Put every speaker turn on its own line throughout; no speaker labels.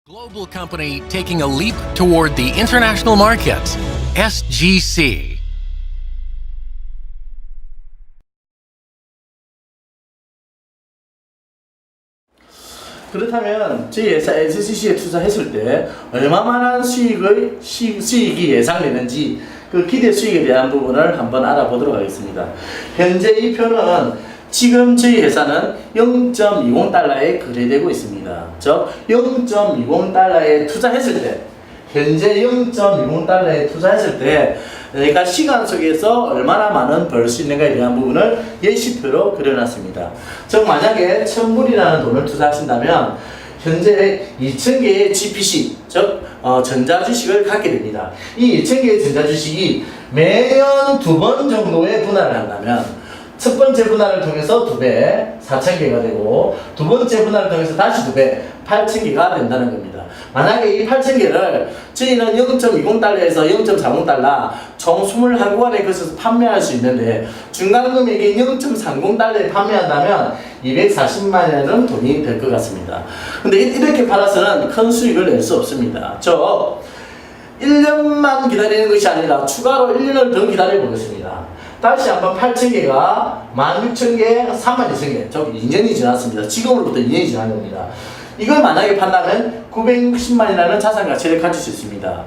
Global company taking a leap toward the international markets. SGC.
그렇다면 저희 회사 SCC에 투자했을 때 얼마만한 수익이 예상되는지 그 기대 수익에 대한 부분을 한번 알아보도록 하겠습니다. 현재 이 표는 지금 저희 회사는 0.20달러에 거래되고 있습니다. 즉 0.20달러에 투자했을 때 현재 0.20달러에 투자했을 때 내가 시간 속에서 얼마나 많은 벌 수 있는가에 대한 부분을 예시표로 그려놨습니다. 즉 만약에 1000불이라는 돈을 투자하신다면 현재 2000개의 GPC 즉 전자주식을 갖게 됩니다. 이 2000개의 전자주식이 매년 2번 정도의 분할을 한다면 첫 번째 분할을 통해서 2배, 4000개가 되고 두 번째 분할을 통해서 다시 2배, 8000개가 된다는 겁니다. 만약에 이 8000개를 저희는 0.20달러에서 0.40달러 총 21구간에 걸쳐서 판매할 수 있는데 중간 금액이 0.30달러에 판매한다면 240만원은 돈이 될 것 같습니다. 근데 이렇게 팔아서는 큰 수익을 낼 수 없습니다. 1년만 기다리는 것이 아니라 추가로 1년을 더 기다려 보겠습니다. 다시 한번 8,000개가 16,000개, 32,000개. 즉 2년이 지났습니다. 지금으로부터 2년이 지난 겁니다. 이걸 만약에 판다면 960만이라는 자산 가치를 가질 수 있습니다.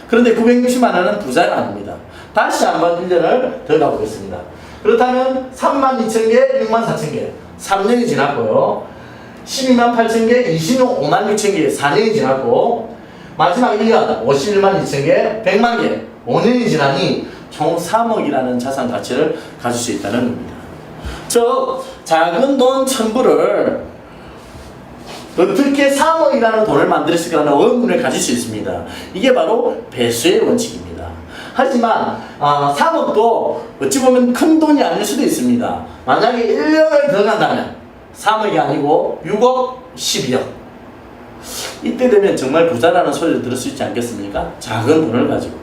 그런데 960만원은 부자가 아닙니다. 다시 한번 1년을 더 가보겠습니다. 그렇다면 32,000개, 64,000개. 3년이 지났고요. 128,000개, 256,000개. 4년이 지났고 마지막 1년 512,000개, 100만개. 5년이 지나니 총 3억이라는 자산 가치를 가질 수 있다는 겁니다. 즉 작은 돈 1000불을 어떻게 3억이라는 돈을 만들었을까라는 의문을 가질 수 있습니다. 이게 바로 배수의 원칙입니다. 하지만 3억도 어찌 보면 큰 돈이 아닐 수도 있습니다. 만약에 1년을 더 간다면 3억이 아니고 6억, 12억. 이때 되면 정말 부자라는 소리를 들을 수 있지 않겠습니까? 작은 돈을 가지고.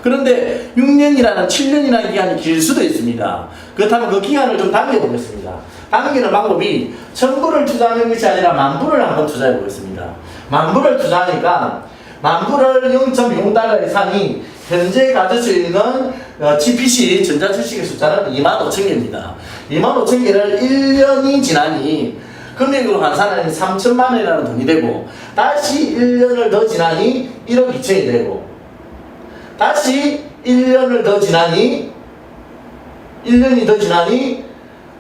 그런데 6년이라는 7년이라는 기간이 길 수도 있습니다. 그렇다면 그 기간을 좀 당겨보겠습니다. 당기는 방법이 1000불을 투자하는 것이 아니라 10,000불을 한번 투자해 보겠습니다. 10,000불을 투자하니까 10,000불을 0.20달러에 사니 현재 가질 수 있는 GPC 전자주식의 숫자는 25,000개입니다. 25,000개를 1년이 지나니 금액으로 환산하니 3천만원이라는 돈이 되고 다시 1년을 더 지나니 1억 2천이 되고 다시 1년을 더 지나니 1년이 더 지나니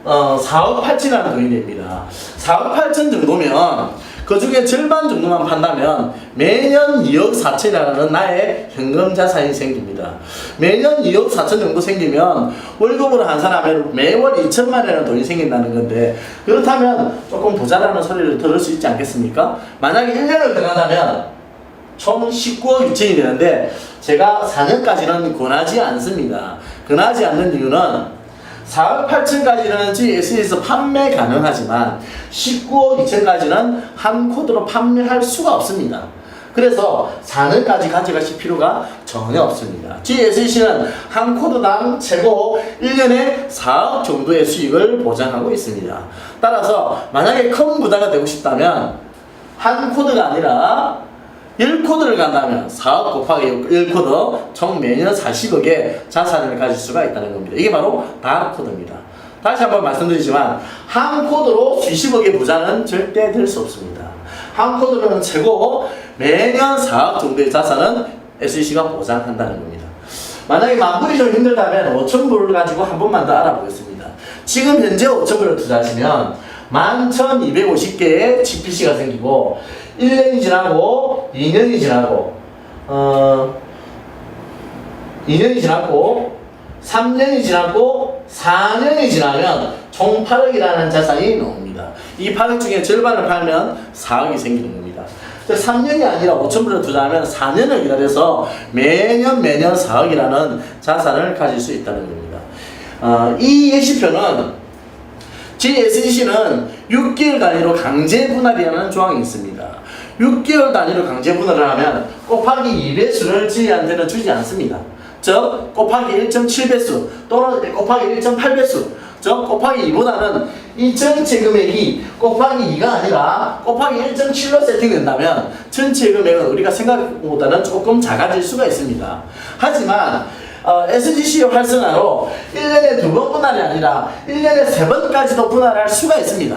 4억 8천이라는 돈이 됩니다. 4억 8천 정도면 그 중에 절반 정도만 판다면 매년 2억 4천이라는 나의 현금 자산이 생깁니다. 매년 2억 4천 정도 생기면 월급으로 환산하면 매월 2천만 원이라는 돈이 생긴다는 건데 그렇다면 조금 부자라는 소리를 들을 수 있지 않겠습니까? 만약에 1년을 더 간다면 총 19억 6천이 되는데 제가 4년까지는 권하지 않습니다. 권하지 않는 이유는 4억 8천까지는 GS에서 판매 가능하지만 19억 2천까지는 한 코드로 판매할 수가 없습니다. 그래서 4년까지 가져가실 필요가 전혀 없습니다. GSC는 한 코드당 최고 1년에 4억 정도의 수익을 보장하고 있습니다. 따라서 만약에 큰 부자가 되고 싶다면 한 코드가 아니라 10코드를 간다면 4억 곱하기 1코드 총 매년 40억의 자산을 가질 수가 있다는 겁니다. 이게 바로 다코드입니다. 다시 한번 말씀드리지만 한 코드로 수십억의 부자는 절대 될 수 없습니다. 한 코드로는 최고 매년 4억 정도의 자산은 SEC가 보장한다는 겁니다. 만약에 10,000불이 좀 힘들다면 5,000불을 가지고 한 번만 더 알아보겠습니다. 지금 현재 5,000불을 투자하시면 11,250개의 GPC가 생기고 1년이 지나고 2년이 지나고 2년이 지났고 3년이 지났고 4년이 지나면 총 8억이라는 자산이 나옵니다. 이 8억 중에 절반을 팔면 4억이 생기는 겁니다. 3년이 아니라 5,000불을 투자하면 4년을 기다려서 매년 4억이라는 자산을 가질 수 있다는 겁니다. 이 예시표는 GSC는 6개월 단위로 강제 분할이라는 조항이 있습니다. 6개월 단위로 강제 분할을 하면 곱하기 2배수를 저희한테는 주지 않습니다. 즉 곱하기 1.7배수 또는 곱하기 1.8배수 즉 곱하기 2보다는 이 전체 금액이 곱하기 2가 아니라 곱하기 1.7로 세팅된다면 전체 금액은 우리가 생각보다는 조금 작아질 수가 있습니다. 하지만 SGC의 활성화로 1년에 2번 분할이 아니라 1년에 3번까지도 분할할 수가 있습니다.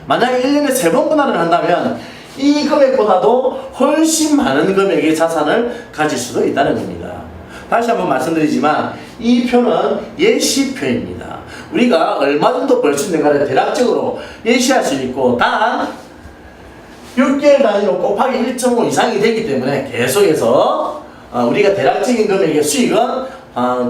만약에 1년에 3번 분할을 한다면 이 금액보다도 훨씬 많은 금액의 자산을 가질 수도 있다는 겁니다. 다시 한번 말씀드리지만 이 표는 예시표입니다. 우리가 얼마 정도 벌 수 있는가를 대략적으로 예시할 수 있고 단 6개월 단위로 곱하기 1.5 이상이 되기 때문에 계속해서 우리가 대략적인 금액의 수익은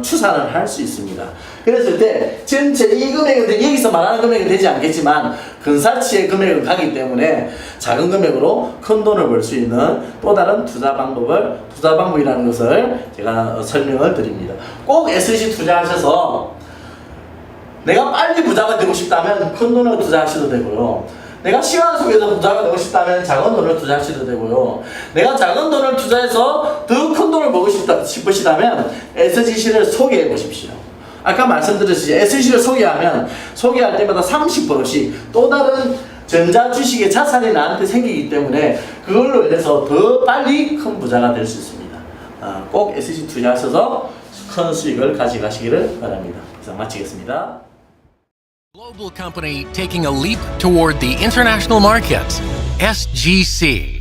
추산을 할 수 있습니다. 그랬을 때 전체 이 금액은 여기서 말하는 금액은 되지 않겠지만 근사치의 금액을 가기 때문에 작은 금액으로 큰 돈을 벌 수 있는 또 다른 투자 방법이라는 것을 제가 설명을 드립니다. 꼭 SC 투자하셔서 내가 빨리 부자가 되고 싶다면 큰 돈을 투자하셔도 되고요. 내가 시간 속에서 부자가 되고 싶다면 작은 돈을 투자하셔도 되고요. 내가 작은 돈을 투자해서 더 큰 돈을 벌고 싶으시다면 SGC를 소개해 보십시오. 아까 말씀드렸듯이 SGC를 소개할 때마다 30%씩 또 다른 전자주식의 자산이 나한테 생기기 때문에 그걸로 인해서 더 빨리 큰 부자가 될 수 있습니다. 꼭 SGC 투자하셔서 큰 수익을 가져가시기를 바랍니다. 이상 마치겠습니다.
Global company taking a leap toward the international markets. SGC.